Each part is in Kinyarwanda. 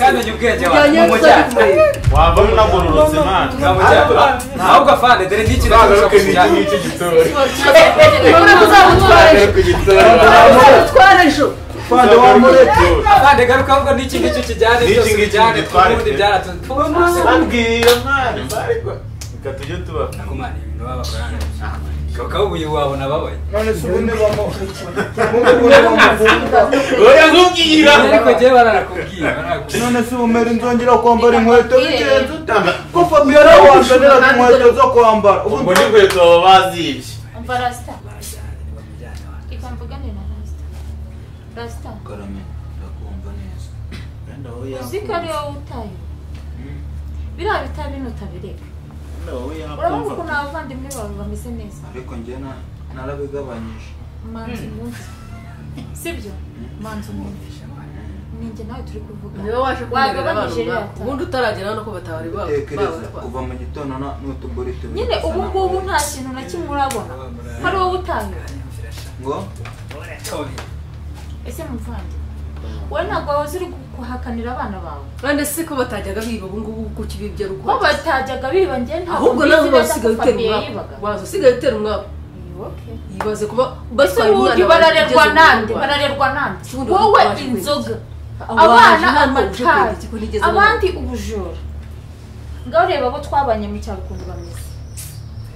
kandi ubwenge mu mujyana wava munagororotse man ahubwo afande dore n'iki n'iki gitora uri kuzamutwara ku gitora utwara ejo fande wa mureto afande garuka ahubwo n'iki ngicyo kijyane byose bijyane twubundi bambwira man ariko katujye tuba kumana ibintu babakorana kaka ubu wabona babaye none se ubundi bamo oya nkubwira ariko je barakubwira none se umera inzongera kwambara inkweto bigenze utanga ko Fabien wazanira inkweto zo kwambara ubu ni inkweto baba bazibye umva rasta ikamvugane na rasta karame ndakumva neza wenda hoya uzikari wowe utayo biriya bitabi nutabireka urabona ukuntu abavandimwe bawe bameze neza ariko njye narabigabanyije manzi mwumve sibyo manzi mwumve ninjye nawe turi kuvuga niwe waje kumbera abantu ubundi utaragera hano ko batari tekereza kuva mu gitondo n'utugori tubiri nyine ubu ngubu nta kintu na kimwe urabona hari wowe utayo ngo ese muvandi wowe ntabwo wahoze uri kuhakanira abana bawe kandi si ko batajyaga biba ubu ngubu ku kibibye ruko ko batajyaga biba njye ntabwo ahubwo nawe basigaye utera umwaka wazo usigaye utera umwaka yibaze kuba batwaye umwana bararerwa nande wowe inzoga abana amatabi abandi ubujura ngaho reba abo twabanye mu cyaro ukuntu bameze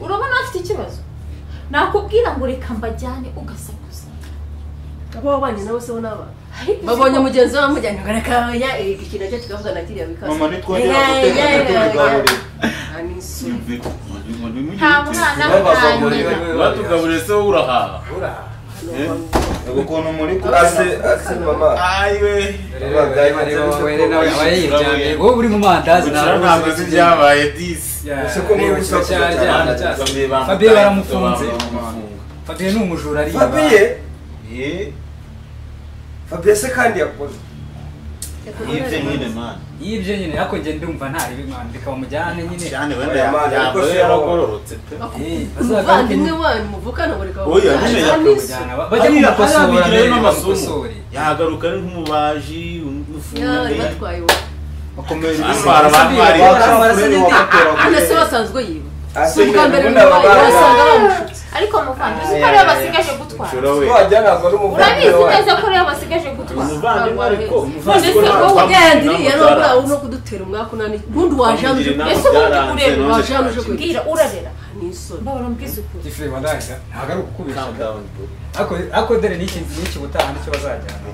urabona bafite ikibazo nakubwira ngo reka mbajyane ugasakuza abo babanye nabo se n'abana babonye mugenzi wawe mujyanye ngareka ya ikintu cyo kigavuga na kiriya bikaza mama nitwongera gutegura nta mwana batugaburire se wowe urahaha ego kono muri ase mama ayiwe wowe uri mu mandazi ntabwo zibyabaye disi siko muri gusa Fabien baramufunze Fabien ni umujura ari Fabien se kandi yakoze yibye nyine man yibye nyine ariko nge ndumva ntari bimana bikabamujyane nyine cyane wenda yabaye yaragororotse pe umuvandimwe wanyu muvukana buri kawe oya nyine yakamujyana bajya kumukosora n'amasomo yagaruka ari nk'umubaji umufundi batwaye akomeye n'ibara bamwari ane se basanzwe yiba ubwa mbere basanga bamushutse ariko muvandi uzi ko rero basigaje gutwara wajya ntabwo ari umuvandimwe urabizi neza ko rero basigaje gutwara umuvandimwe ariko none se wowe ugandiriye no no kudutera umwaka nani bundi waje hano ese ubundi ureba waje hano uje kubwira urarera n'isoni mbabara mbwiza ukuri ife wadaga ntago ari ukubisha ako dere n'iki gutaha nicyo bazajyana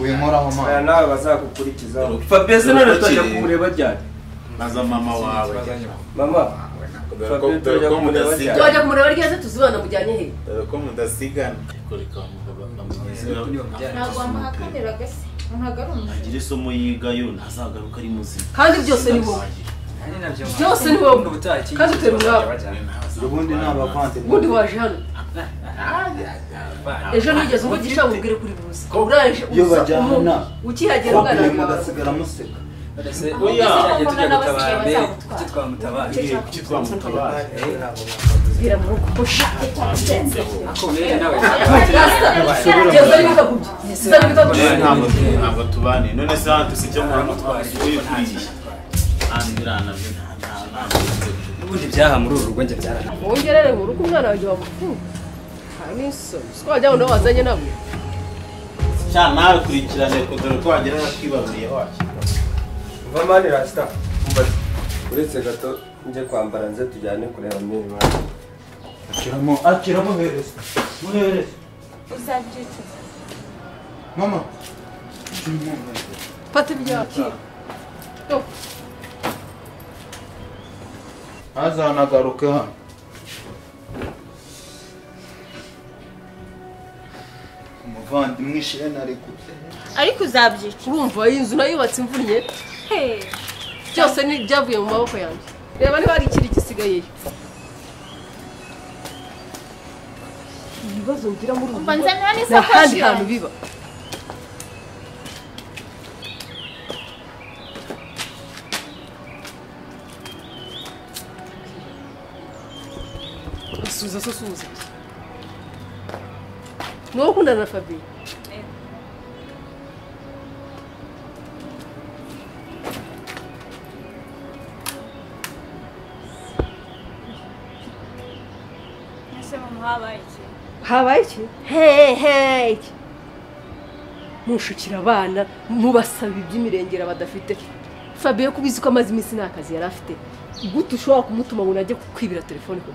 winkoraho aya man nawe bazakukurikizaho Fabien se none tutajya kumureba ryari maza mama wawe mama ko mudasiga twajya kumureba ryeze tuzibana mujyanye he ko mudasigana ntabwo wamuhakaniraga se ntabwo ari umuntu agira isomo yigayo ntazagaruka ari muzima kandi byose ni wowe byose ni wowe kandi utera umwaka ubundi n'abavandimwe ubundi waje hano ejo nigeze umugisha umubwire kuri buze uraje iyo bajyana ukihagera ugaragara mugasigara museka oya tujya gutabara kuki twamutabara bira mu rugo busha akomeye nawe ntabwo tubane none se hano tusijya mu mutwaro uyikwiye andirana ubundi byaha muri uru rugo njye byarana wongerere mu rugo umwana wanjye wamufunga haniso twajya uno wazanye nabo cyane nawe kurikirane kudore ko wagera nakibaburiye wacu mama ni rasta uretse gato nje kwambara nze tujyane kureba mwiri wanyu akiramo hereza muhereza uzabyicuza mama fata ibyaki azanagaruke hano umuvandimwe ishene ariko uzabyicuza urumva iyi nzu nayubatse imvunnye byose ni byavuye mu maboko yanjye reba niba hari ikiri gisigayeyo ibibazo ngira muri ubu umva nzanira nta n'isakoshi handi hantu yanjye biba suza ni wowe ukundana na Fabien habaye iki habaye iki hey mushukira abana mubasaba iby'imirengera badafite Fabien kubizi ko amazi iminsi n'akazi yari afite gute ushobora kumutuma ngo najye kwibira telefone ko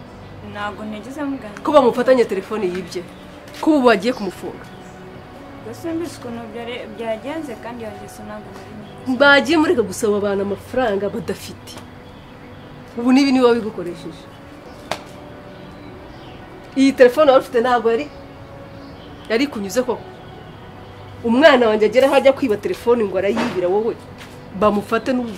ntabwo ntegeze muganga ko bamufatanye telefone yibye ko ubu bagiye kumufunga gusa mbese ukuntu byagenze kandi yangeso ntabwo bagiye mureka gusaba abantu amafaranga badafite ubu nibi niba bigukoresheje iyi telefone wari ufite ntabwo yari kunyuze ko umwana wanjye agera hajya kwiba telefone ngo arayibira wowe bamufate n'ubu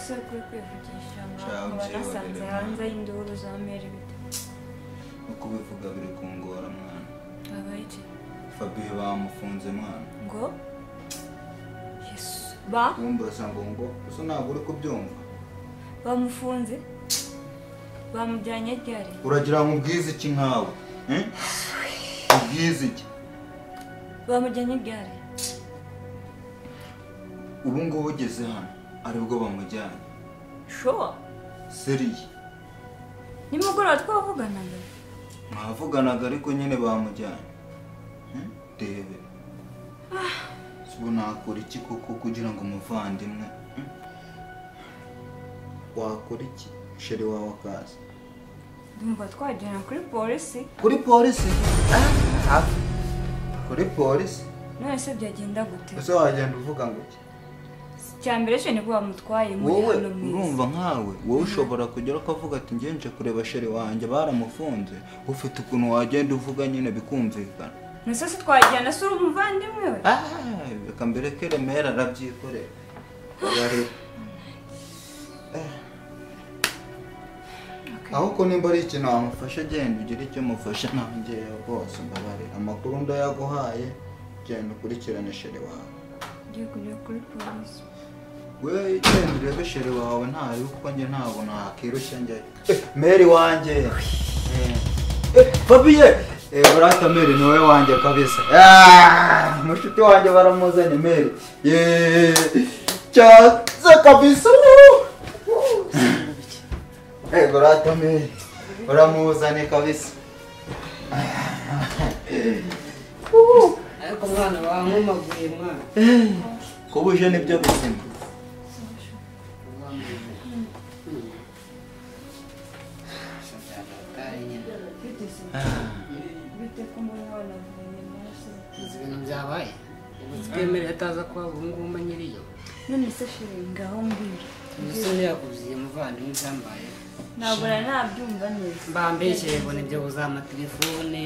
se kuri kwivugisha ngo nasanze hanze y'induru za meri bite uko bivuga biri kungora mwana abaye iki Fabien bamufunze mwana ngo Yesu umbaza ngo uso ntabwo uri kubyumva bamufunze bamujyanye ryari uragira ngo ubwize iki nkawe ubwize iki bamujyanye ryari ubu ngubu ugeze hano aribwo bamujyanye sure seriye nimugoroba twavuganaga mwavuganaga ariko nyine bamujyanye rebe ubu nakora iki koko kugira ngo umuvandimwe wakora iki sheri wawe akazi ndumva twajyana kuri polisi kuri polisi kuri polisi none se byagenda gute ese wagenda uvuga ngo iki cyambere cyo niko bamutwaye muri wowe hano mwiza urumva nkawe wowe ushobora kugera ukavuga ati ngenje kureba sheri wanjye baramufunze ufite ukuntu wagenda uvuga nyine bikumvikana nase se twajyana se uri umuvandimwewe reka mbere ko Remera arabyikorera ahubwo nimba ari ikintu wamufasha genda ugire icyo mufasha nanjye rwose mbabarira amakuru ndayaguhaye genda ukurikirane sheri wawe ngiye kujya kuri polisi we genda urebe sheri wawe ntari kuko njye ntabwo nakirushya njyayo meri wanjye Fabien barata meri ni wowe wanjye kabisa mushuti wanjye baramuzanye meri cyaza kabisa barata meri baramuzanye kabisa ariko mwana wankomaguye mwana kuba uje nibyo buzima ibintu byabaye twemere hataza kuba ubungubu nyiriyo none se shiri ngaho mbwira umusore yakubwiye muvandimwe ibyambaye ntabwo nabyumva neza mbambeshyeye ngo nibyo buzamatelefone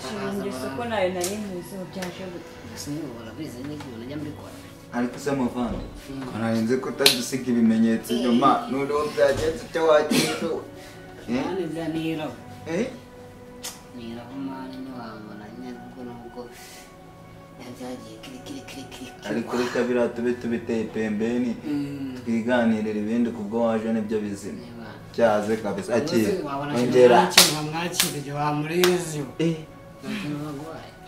shiri ko nayo nari ntuzi byaje gute gusa niba urabizi n'ibintu najya mbikora ariko se muvandi ko narinze ko utadusiga ibimenyetso inyuma noneho byagenze icyo wagize mwana ibya nirabo nirabo mwana ntiwabona nyabwo nubwo byagiye kiri ariko reka biriya tube tubiteye pembeni twiganirira ibindi kubwo waje nibyo bizima cyaze kabisa akira ongera mwakira wamurezi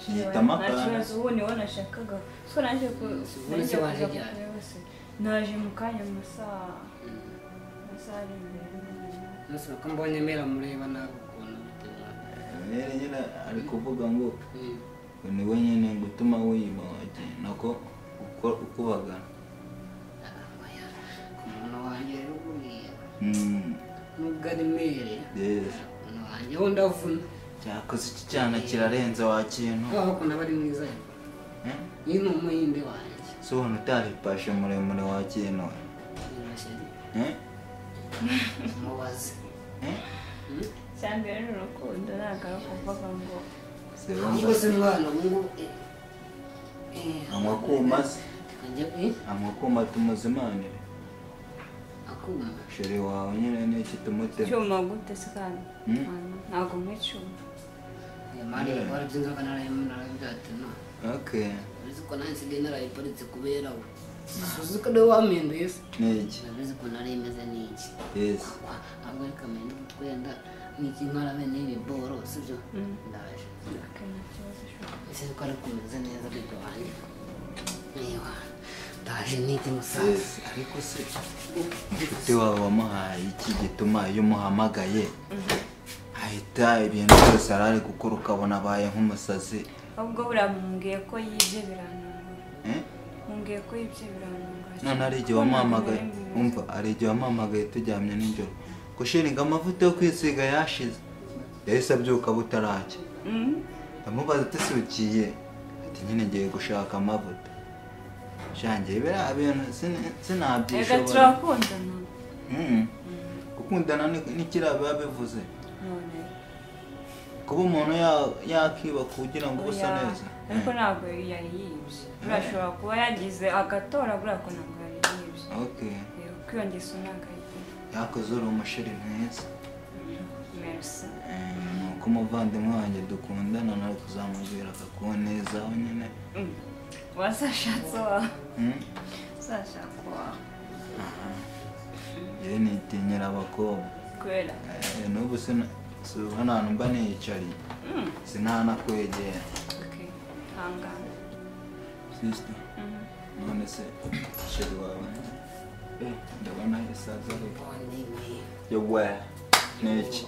yita amakara ntakibazo ubu niwo nashakaga so naje naje mu kanya mu masaha ari imbere nose ko mbonye mera mureba nawe ukuntu rero nyine ari kuvuga ngo niwe nyine gutuma wiyima wagiye nako ukubagana umuntu wanjye rero buriya nubwo ari mere umuntu wanjye ho ndavuna cyakoze iki cyana kirarenze wa kintu aho ukuntu aba ari mwiza iyi ni umuhinde wanjye so ubona utaripashe muremure wa kintu mubaze cyambere n'urukundo ntabwo kuvuga ngo ubwo se mwana ubungubu anywa kuma se anywa kuma tumuzimanire akuma sheri wawe nyine n'iki tumutema cyuma gute se kandi ntabwo mwicuma mani warabyinzoga narabyatina okay uzi ko nanjye nsigaye narayiparitse kubera we uzi ko niwe wampinduye se Niki. urabizi ko nari imeze n'iki Yes. ahubwo reka mpinde utwenda n'iki nkarabe n'ibi boro sibyo ndaje ese ko ari kumeze neza ariko wanjye niba ndaje n'iki musaza Yes. Ariko se ufite wawe wamuhaye iki gituma iyo umuhamagaye ahita ibintu byose arari gukora ukabona abaye nk'umusazi? ahubwo buriya mumbwiye ko yibye birantunga mumbwiye ko yibye birantunga none ari igihe wamuhamagaye umva ari igihe wamuhamagaye turyamye nijoro gushiringa amavuta yo kwisiga yashize yahise abyuka butaracya ndamubaza ati se ugiye ati nyine ngiye gushaka amavuta shangiye biriya bintu sinabyishobora reka turakundana gukundana n'ikiriya biba bivuze none kuba umuntu yakiba kugira ngo ube usa neza ariko ntabwo yari yibye urashobora kuba yagize agatora buriya ko ntabwo yari yibye okay kuko iyo ngeso ntabwo ari yakoze uri umusheri mwiza merci nuko umuvandimwe wanjye dukundana nawe kuzamubwira akakunezaho nyine wasashatse wawe uzashaka wawe yewe nitinyira abakobwa kubera n'ubu suba nta mba niyicariye sinanakwegera hangana sister none se sheri wawe ndabona isaza ariko yowe niki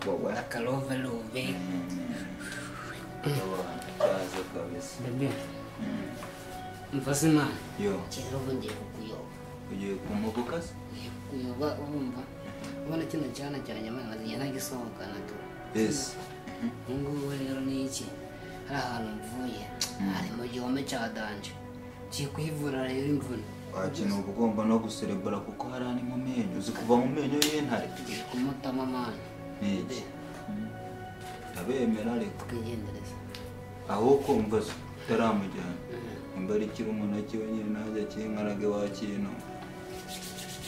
wowe akaroverove kaza kabisa bebe mfase imana yo kera ubu ngiye kukuyoba ugiye kumubuka se kuyoba urumva ubona kino cyana cya nyamara nkazinya ntagisohokana tu yes ubungubu rero ni iki hari ahantu mvuye hari mu gihome cya danje ngiye kuhivura rero imvune wakintu uba ugomba no guserebura kuko hari ari mu menyo uzi kuva mu menyo y'intare ngiye kumutama amani niki ndabemera ariko twigendereza ahubwo umva se utaramujyana nimba ari kirumuna kiwe nyine najya kinkarage wakino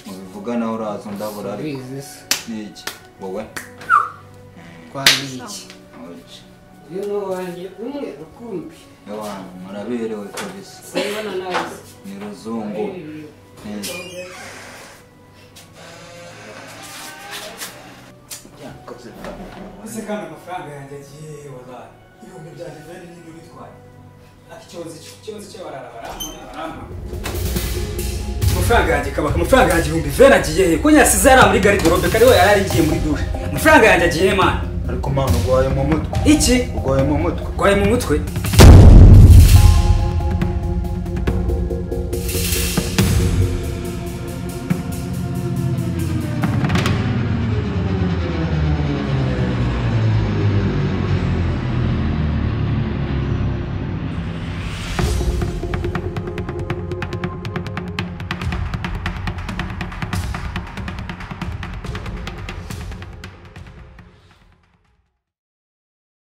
mubivuga nawe uraza ndabura ariko niki wowe kwa niki rero wanjye umwe rukumbi yawana muraberewe kabisa sayibona nawe ni ruzungu niki yakoze ese kandi amafaranga yanjye agiye wallahi ibihumbi byanjye byari n'ibyo bitwaye ikibazo cyo barara amafaranga yanjye kabaka amafaranga yanjye ibihumbi vena agiye he ko nyasize yari muri garderobe kariho yari arigiye muri douche amafaranga yanjye agiye he man ariko mana ugwaye mu mutwe iki ugwaye mu mutwe ugwaye mu mutwe